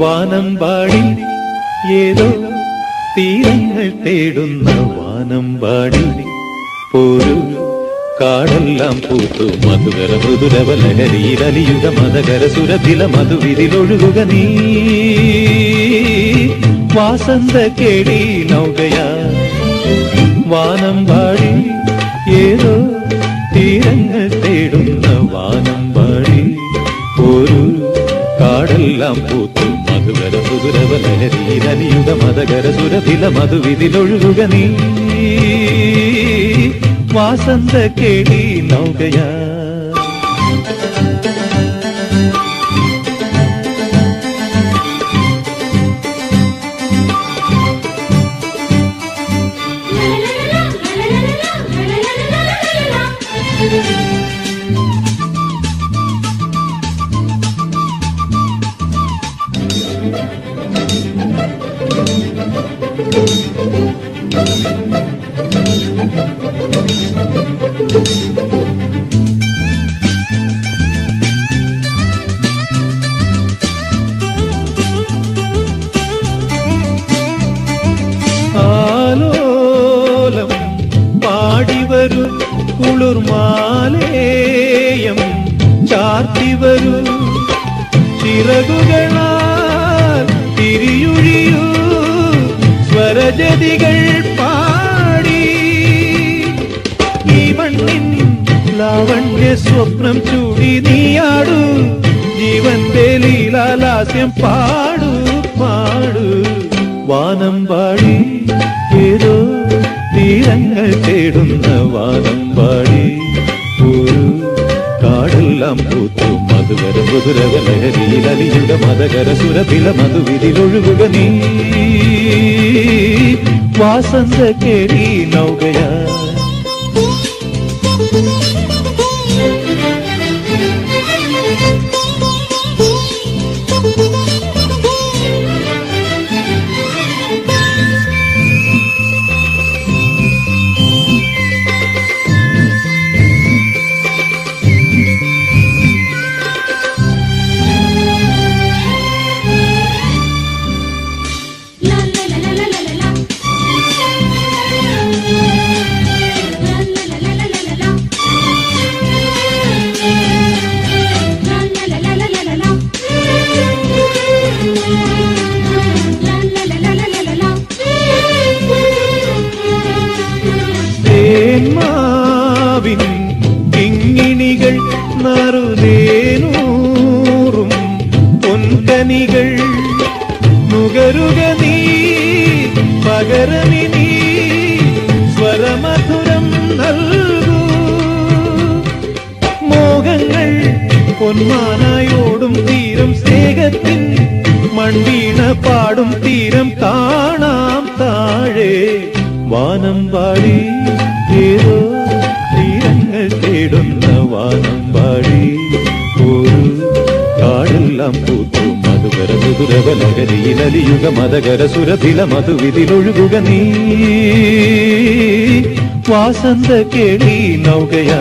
വാനമ്പാടി ഏതോ തീരങ്ങൾ തേടുന്ന വാനമ്പാടി പോരു കാടെല്ലാം പൂത്തു മധുകര മൃദുരവ ലഹരിയിലലിയുക മതകര സുരഭില മധുവിതിലൊഴുകുക നീ വാസന്ത കേളി നൗകയാ വാനമ്പാടി ഏതോ തീരങ്ങൾ തേടുന്ന വാനമ്പാടി ഒരു കാടെല്ലാം പൂത്തു മധുകര മൃദുരവ ലഹരിയിലലിയുക മതകര സുരഭില മധുവിതിലൊഴുകുക നീ വാസന്ത കേളി നൗകയാ ആലോലം പാടിവരൂ കുളിർമാലേയം ചാർത്തിവരൂ ചിറകുകളാൽ തിരിയൊഴിയൂ സ്വരജതികൾ പാടി ഈ മണ്ണിൻ ലാവണ്യ സ്വപ്നം ചൂടി നീയാടൂ ജീവന്റെ ലീലാലാസ്യം പാടൂ പാടൂ വാനമ്പാടി ഏതോ തീരങ്ങൾ തേടുന്ന വാനമ്പാടി ഒരു കാടെല്ലാം പൂത്തു മധുകര മധുരവ ലഹരിയിലലിയുക മതകര സുരഭില മധുവിതിലൊഴുകുക നീ വാസന്ത കേളി നൗകയാ തേന്മാവിൻ കിങ്ങിണികൾ നറുതേനൂറും പൊൻകനികൾ നുകരുക നീ പകരമിനി സ്വരമധുരം നൽകൂ മോഹങ്ങൾ പൊന്മാനായോടും തീരം സ്നേഹത്തിൻ മൺവീണ പാടും തീരം കാണാം താഴെ വാനമ്പാടി ഏതോ തീരങ്ങൾ തേടുന്ന വാനമ്പാടി ഒരു കാടെല്ലാം പൂത്തു മധുകര മധുരവ ലഹരിയിലലിയുക മതകര സുരഭില മധുവിതിലൊഴുകുക നീ വാസന്ത കേളി നൗകയാ